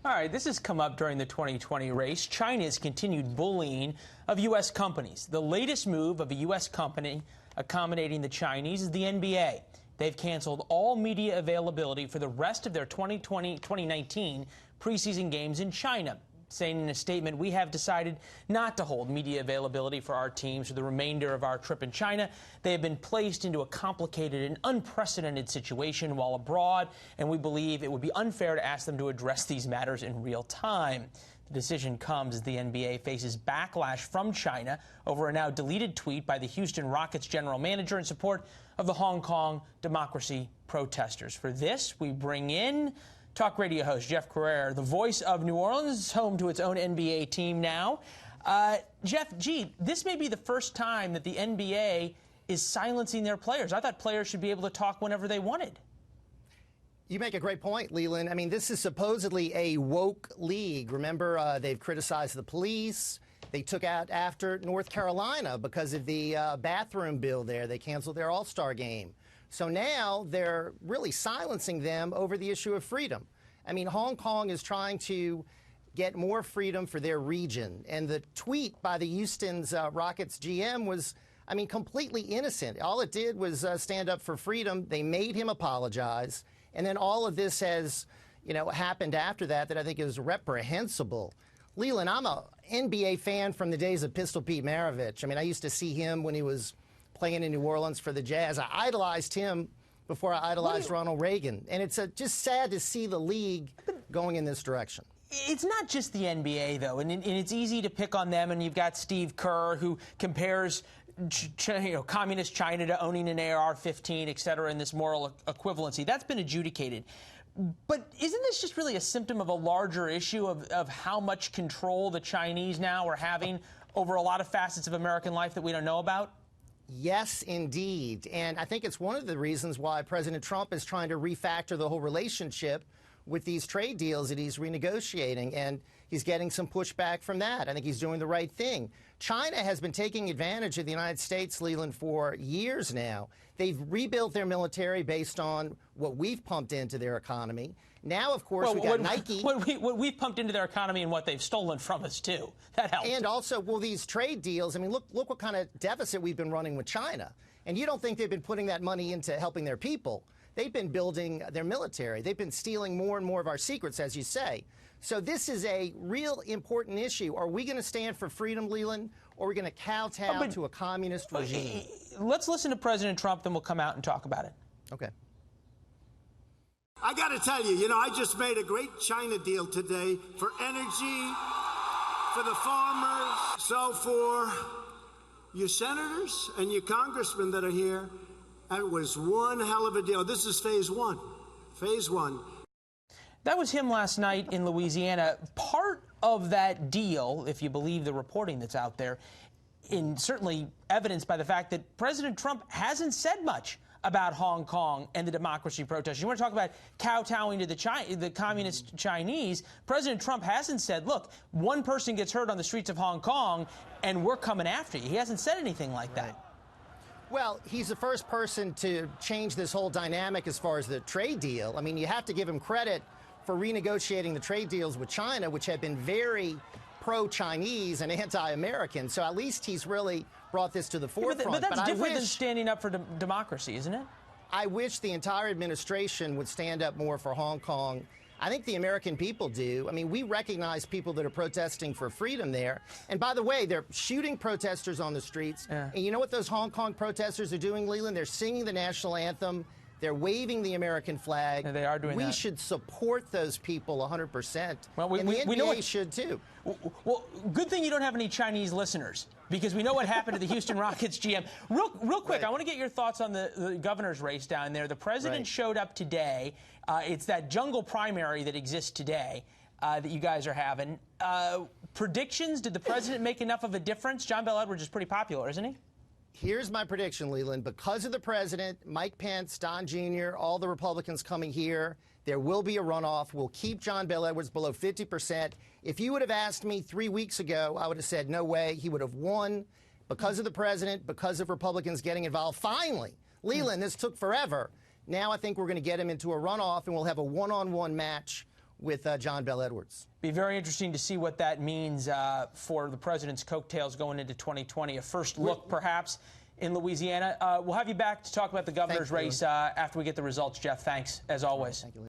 All right, this has come up during the 2020 race. China's continued bullying of U.S. companies. The latest move of a U.S. company accommodating the Chinese is the NBA. They've canceled all media availability for the rest of their 2020-2019 preseason games in China, saying in a statement, "We have decided not to hold media availability for our teams for the remainder of our trip in China. They have been placed into a complicated and unprecedented situation while abroad, and we believe it would be unfair to ask them to address these matters in real time." The decision comes as the NBA faces backlash from China over a now deleted tweet by the Houston Rockets general manager in support of the Hong Kong democracy protesters. For this, we bring in talk radio host Jeff Crouere, the voice of New Orleans, home to its own NBA team now. Jeff, this may be the first time that the NBA is silencing their players. I thought players should be able to talk whenever they wanted. You make a great point, Leland. I mean, this is supposedly a woke league. Remember, they've criticized the police. They took out after North Carolina because of the bathroom bill there. They canceled their All-Star game. So now they're really silencing them over the issue of freedom. I mean, Hong Kong is trying to get more freedom for their region. And the tweet by the Houston's Rockets GM was, I mean, completely innocent. All it did was stand up for freedom. They made him apologize. And then all of this has, happened after that I think is reprehensible. Leland, I'm a NBA fan from the days of Pistol Pete Maravich. I mean, I used to see him when he was playing in New Orleans for the Jazz. I idolized him before I idolized Ronald Reagan. And it's just sad to see the league going in this direction. It's not just the NBA, though, and it's easy to pick on them. And you've got Steve Kerr, who compares communist China to owning an AR-15, et cetera, in this moral equivalency. That's been adjudicated. But isn't this just really a symptom of a larger issue of how much control the Chinese now are having over a lot of facets of American life that we don't know about? Yes, indeed. And I think it's one of the reasons why President Trump is trying to refactor the whole relationship with these trade deals that he's renegotiating, and he's getting some pushback from that. I think he's doing the right thing. China has been taking advantage of the United States, Leland, for years now. They've rebuilt their military based on what we've pumped into their economy. Now, of course, we got Nike. What we've pumped into their economy and what they've stolen from us, too. That helps. And also, well, these trade deals, I mean, look what kind of deficit we've been running with China. And you don't think they've been putting that money into helping their people. They've been building their military. They've been stealing more and more of our secrets, as you say. So this is a real important issue. Are we going to stand for freedom, Leland, or are we going to kowtow to a communist regime? Let's listen to President Trump, then we'll come out and talk about it. Okay. I got to tell you, I just made a great China deal today for energy, for the farmers. So for your senators and your congressmen that are here, that was one hell of a deal. This is phase one. Phase one. That was him last night in Louisiana. Part of that deal, if you believe the reporting that's out there, certainly evidenced by the fact that President Trump hasn't said much about Hong Kong and the democracy protests. You want to talk about kowtowing to the communist Chinese? President Trump hasn't said, look, one person gets hurt on the streets of Hong Kong and we're coming after you. He hasn't said anything like that. Well, he's the first person to change this whole dynamic as far as the trade deal. I mean, you have to give him credit for renegotiating the trade deals with China, which have been very pro-Chinese and anti-American. So at least he's really brought this to the forefront. But that's different than standing up for democracy, isn't it? I wish the entire administration would stand up more for Hong Kong. I think the American people do. I mean, we recognize people that are protesting for freedom there. And by the way, they're shooting protesters on the streets. Yeah. And you know what those Hong Kong protesters are doing, Leland? They're singing the national anthem. They're waving the American flag. Yeah, they are doing that. We should support those people 100%. Well, and the NBA should, too. Well, good thing you don't have any Chinese listeners, because we know what happened to the Houston Rockets GM. Real quick, I want to get your thoughts on the governor's race down there. The president showed up today. It's that jungle primary that exists today that you guys are having. Predictions, did the president make enough of a difference? John Bel Edwards is pretty popular, isn't he? Here's my prediction, Leland. Because of the president, Mike Pence, Don Jr., all the Republicans coming here, there will be a runoff. We'll keep John Bel Edwards below 50%. If you would have asked me 3 weeks ago, I would have said no way. He would have won because of the president, because of Republicans getting involved. Finally, Leland, this took forever. Now I think we're going to get him into a runoff, and we'll have a one-on-one match with John Bel Edwards. Be very interesting to see what that means for the president's coattails going into 2020. A first look, perhaps, in Louisiana. We'll have you back to talk about the governor's race after we get the results, Jeff. Thanks, as always. Thank you.